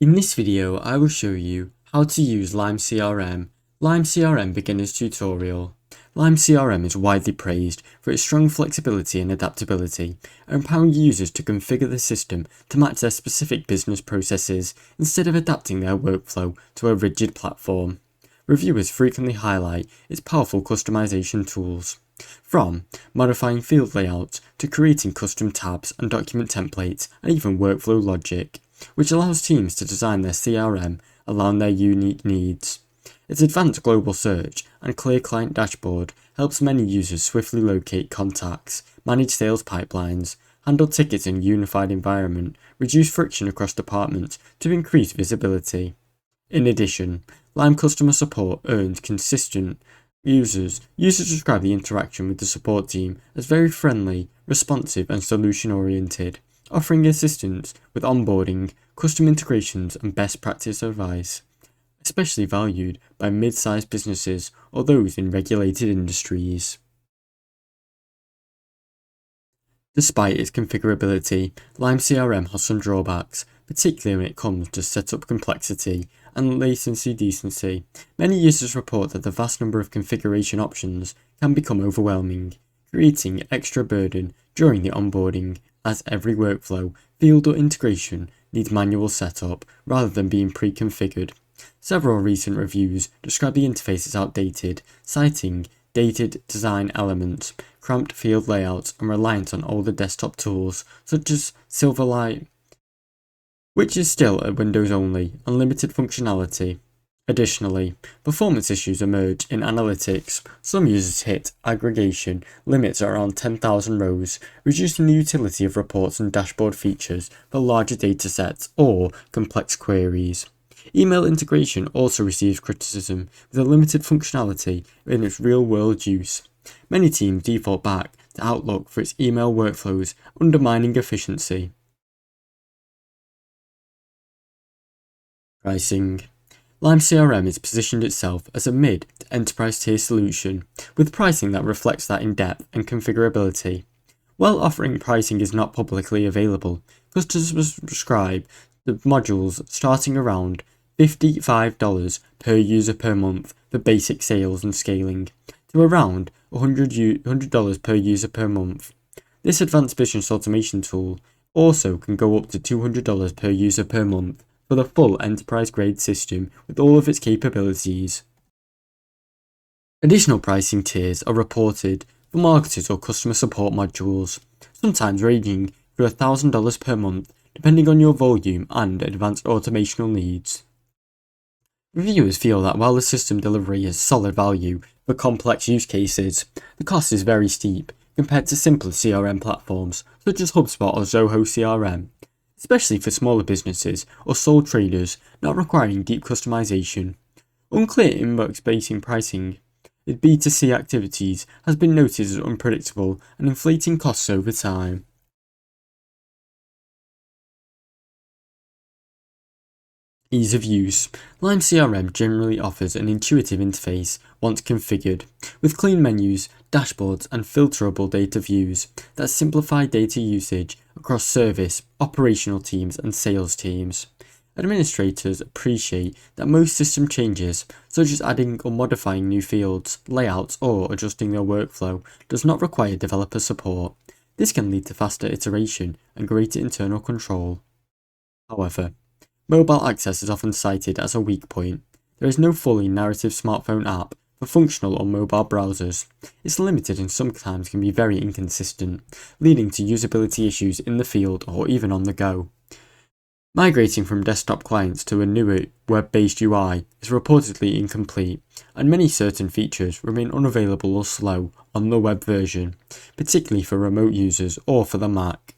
In this video, I will show you how to use Lime CRM, Lime CRM Beginner's Tutorial. Lime CRM is widely praised for its strong flexibility and adaptability, empowering users to configure the system to match their specific business processes instead of adapting their workflow to a rigid platform. Reviewers frequently highlight its powerful customization tools, from modifying field layouts to creating custom tabs and document templates and even workflow logic, which allows teams to design their CRM around their unique needs. Its advanced global search and clear client dashboard helps many users swiftly locate contacts, manage sales pipelines, handle tickets in a unified environment, reduce friction across departments to increase visibility. In addition, Lime customer support earns consistent users. Users describe the interaction with the support team as very friendly, responsive and solution-oriented, offering assistance with onboarding, custom integrations and best practice advice, especially valued by mid-sized businesses or those in regulated industries. Despite its configurability, Lime CRM has some drawbacks, particularly when it comes to setup complexity and latency decency. Many users report that the vast number of configuration options can become overwhelming, creating extra burden during the onboarding, as every workflow, field or integration needs manual setup rather than being pre-configured. Several recent reviews describe the interface as outdated, citing dated design elements, cramped field layouts, and reliance on older desktop tools such as Silverlight, which is still a Windows only and limited functionality. Additionally, performance issues emerge in analytics. Some users hit aggregation limits around 10,000 rows, reducing the utility of reports and dashboard features for larger datasets or complex queries. Email integration also receives criticism with a limited functionality in its real-world use. Many teams default back to Outlook for its email workflows, undermining efficiency. Pricing. Lime CRM has positioned itself as a mid to enterprise tier solution, with pricing that reflects that in depth and configurability. While offering pricing is not publicly available, customers subscribe to modules starting around $55 per user per month for basic sales and scaling, to around $100 per user per month. This advanced business automation tool also can go up to $200 per user per month for the full enterprise-grade system with all of its capabilities. Additional pricing tiers are reported for marketers or customer support modules, sometimes ranging to $1,000 per month depending on your volume and advanced automational needs. Reviewers feel that while the system delivery has solid value for complex use cases, the cost is very steep compared to simpler CRM platforms such as HubSpot or Zoho CRM, especially for smaller businesses or sole traders not requiring deep customization. Unclear inbox-based pricing in B2C activities has been noted as unpredictable and inflating costs over time. Ease of use. Lime CRM generally offers an intuitive interface once configured, with clean menus, dashboards, and filterable data views that simplify data usage across service, operational teams, and sales teams. Administrators appreciate that most system changes, such as adding or modifying new fields, layouts, or adjusting their workflow, does not require developer support. This can lead to faster iteration and greater internal control. However, mobile access is often cited as a weak point. There is no fully narrative smartphone app for functional or mobile browsers. It's limited and sometimes can be very inconsistent, leading to usability issues in the field or even on the go. Migrating from desktop clients to a newer web-based UI is reportedly incomplete, and many certain features remain unavailable or slow on the web version, particularly for remote users or for the Mac.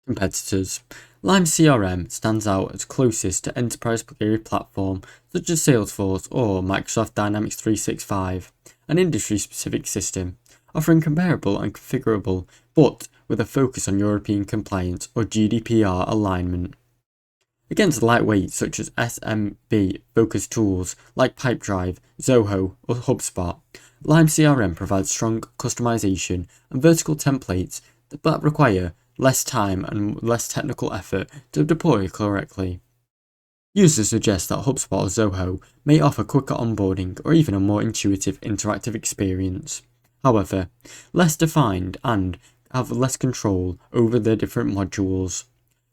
Competitors. Lime CRM stands out as closest to enterprise-grade platform such as Salesforce or Microsoft Dynamics 365, an industry-specific system, offering comparable and configurable, but with a focus on European compliance or GDPR alignment. Against lightweight such as SMB-focused tools like Pipedrive, Zoho, or HubSpot, Lime CRM provides strong customization and vertical templates that require less time and less technical effort to deploy correctly. Users suggest that HubSpot or Zoho may offer quicker onboarding or even a more intuitive interactive experience. However, less defined and have less control over their different modules.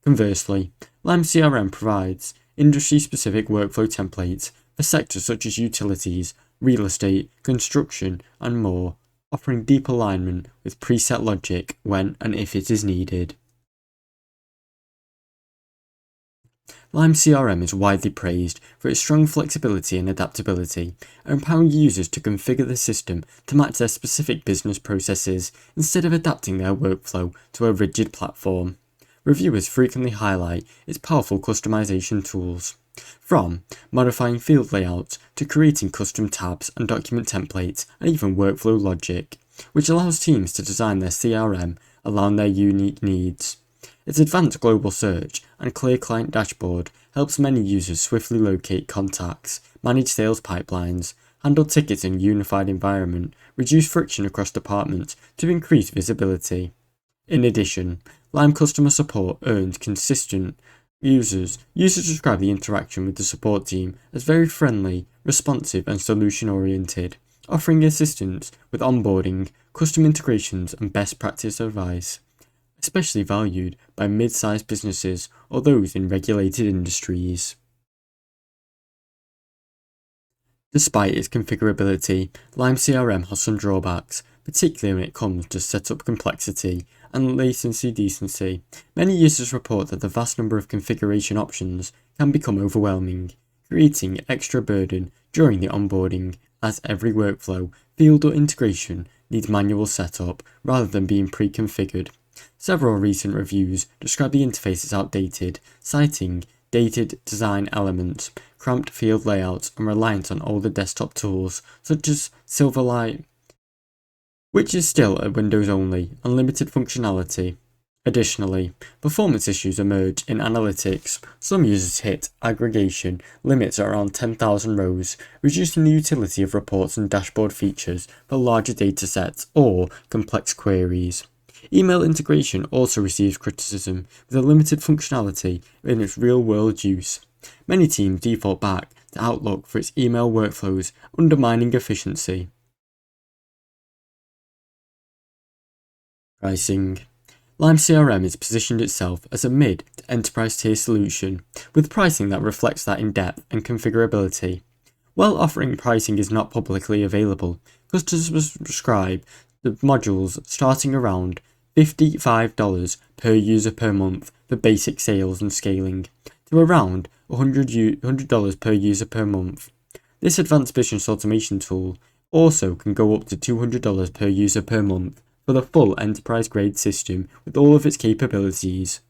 Conversely, Lime CRM provides industry-specific workflow templates for sectors such as utilities, real estate, construction, and more, offering deep alignment with preset logic when and if it is needed. Lime CRM is widely praised for its strong flexibility and adaptability, empowering users to configure the system to match their specific business processes instead of adapting their workflow to a rigid platform. Reviewers frequently highlight its powerful customization tools, from modifying field layouts to creating custom tabs and document templates and even workflow logic, which allows teams to design their CRM around their unique needs. Its advanced global search and clear client dashboard helps many users swiftly locate contacts, manage sales pipelines, handle tickets in a unified environment, reduce friction across departments to increase visibility. In addition, Lime customer support earns consistent users. Users describe the interaction with the support team as very friendly, responsive, and solution-oriented, offering assistance with onboarding, custom integrations, and best practice advice, especially valued by mid-sized businesses or those in regulated industries. Despite its configurability, Lime CRM has some drawbacks, particularly when it comes to setup complexity and latency decency. Many users report that the vast number of configuration options can become overwhelming, creating extra burden during the onboarding, as every workflow, field or integration needs manual setup rather than being pre-configured. Several recent reviews describe the interface as outdated, citing dated design elements, cramped field layouts, and reliance on older desktop tools such as Silverlight, which is still a Windows-only, unlimited functionality. Additionally, performance issues emerge in analytics. Some users hit aggregation limits at around 10,000 rows, reducing the utility of reports and dashboard features for larger datasets or complex queries. Email integration also receives criticism with a limited functionality in its real-world use. Many teams default back to Outlook for its email workflows, undermining efficiency. Pricing. Lime CRM has positioned itself as a mid to enterprise tier solution, with pricing that reflects that in depth and configurability. While offering pricing is not publicly available, customers prescribe the modules starting around $55 per user per month for basic sales and scaling, to around $100 per user per month. This advanced business automation tool also can go up to $200 per user per month for the full enterprise-grade system with all of its capabilities.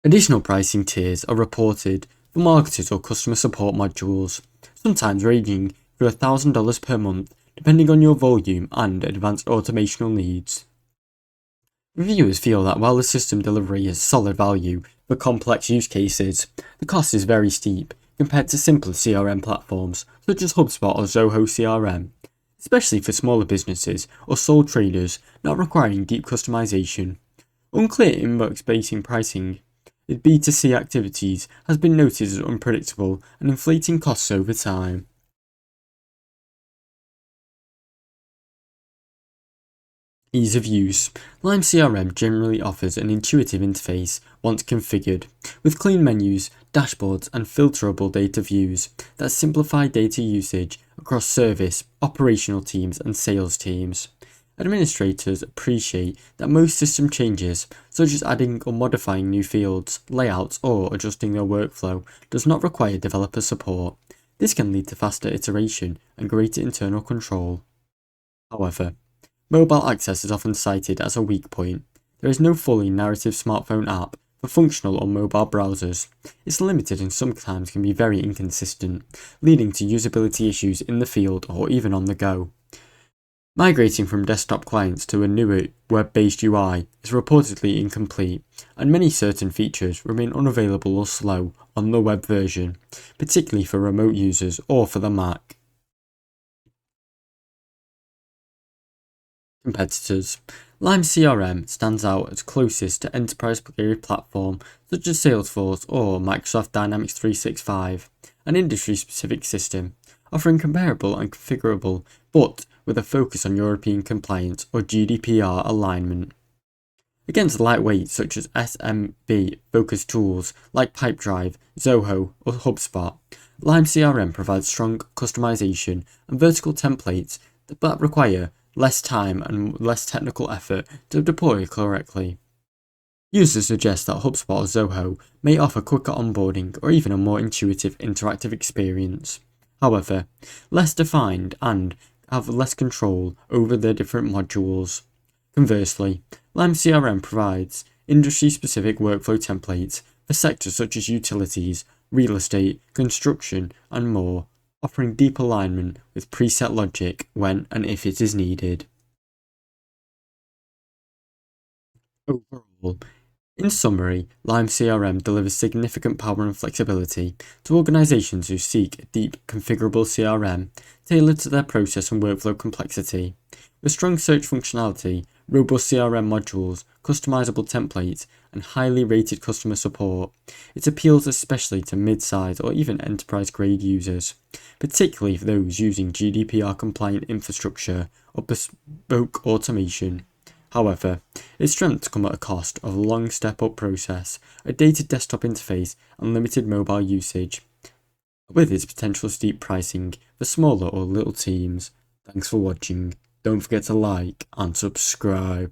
Additional pricing tiers are reported for marketers or customer support modules, sometimes ranging for $1,000 per month depending on your volume and advanced automational needs. Reviewers feel that while the system delivery has solid value for complex use cases, the cost is very steep compared to simpler CRM platforms such as HubSpot or Zoho CRM, especially for smaller businesses or sole traders not requiring deep customization. Unclear inbox-based pricing in B2C activities has been noted as unpredictable and inflating costs over time. Ease of use. Lime CRM generally offers an intuitive interface once configured, with clean menus, dashboards, and filterable data views that simplify data usage across service, operational teams, and sales teams. Administrators appreciate that most system changes, such as adding or modifying new fields, layouts, or adjusting their workflow, does not require developer support. This can lead to faster iteration and greater internal control. However, mobile access is often cited as a weak point. There is no fully narrative smartphone app for functional or mobile browsers. It's limited and sometimes can be very inconsistent, leading to usability issues in the field or even on the go. Migrating from desktop clients to a newer web-based UI is reportedly incomplete, and many certain features remain unavailable or slow on the web version, particularly for remote users or for the Mac. Competitors. Lime CRM stands out as closest to enterprise-grade platform such as Salesforce or Microsoft Dynamics 365, an industry-specific system, offering comparable and configurable, but with a focus on European compliance or GDPR alignment. Against lightweight such as SMB-focused tools like Pipedrive, Zoho, or HubSpot, Lime CRM provides strong customization and vertical templates that require less time and less technical effort to deploy correctly. Users suggest that HubSpot or Zoho may offer quicker onboarding or even a more intuitive interactive experience. However, less defined and have less control over their different modules. Conversely, Lime CRM provides industry-specific workflow templates for sectors such as utilities, real estate, construction, and more, offering deep alignment with preset logic when and if it is needed. Overall, in summary, Lime CRM delivers significant power and flexibility to organizations who seek a deep, configurable CRM tailored to their process and workflow complexity. With strong search functionality, robust CRM modules, customizable templates, and highly rated customer support, it appeals especially to mid-size or even enterprise-grade users, particularly for those using GDPR-compliant infrastructure or bespoke automation. However, its strengths come at a cost of a long step-up process, a dated desktop interface, and limited mobile usage, with its potential steep pricing for smaller or little teams. Thanks for watching. Don't forget to like and subscribe.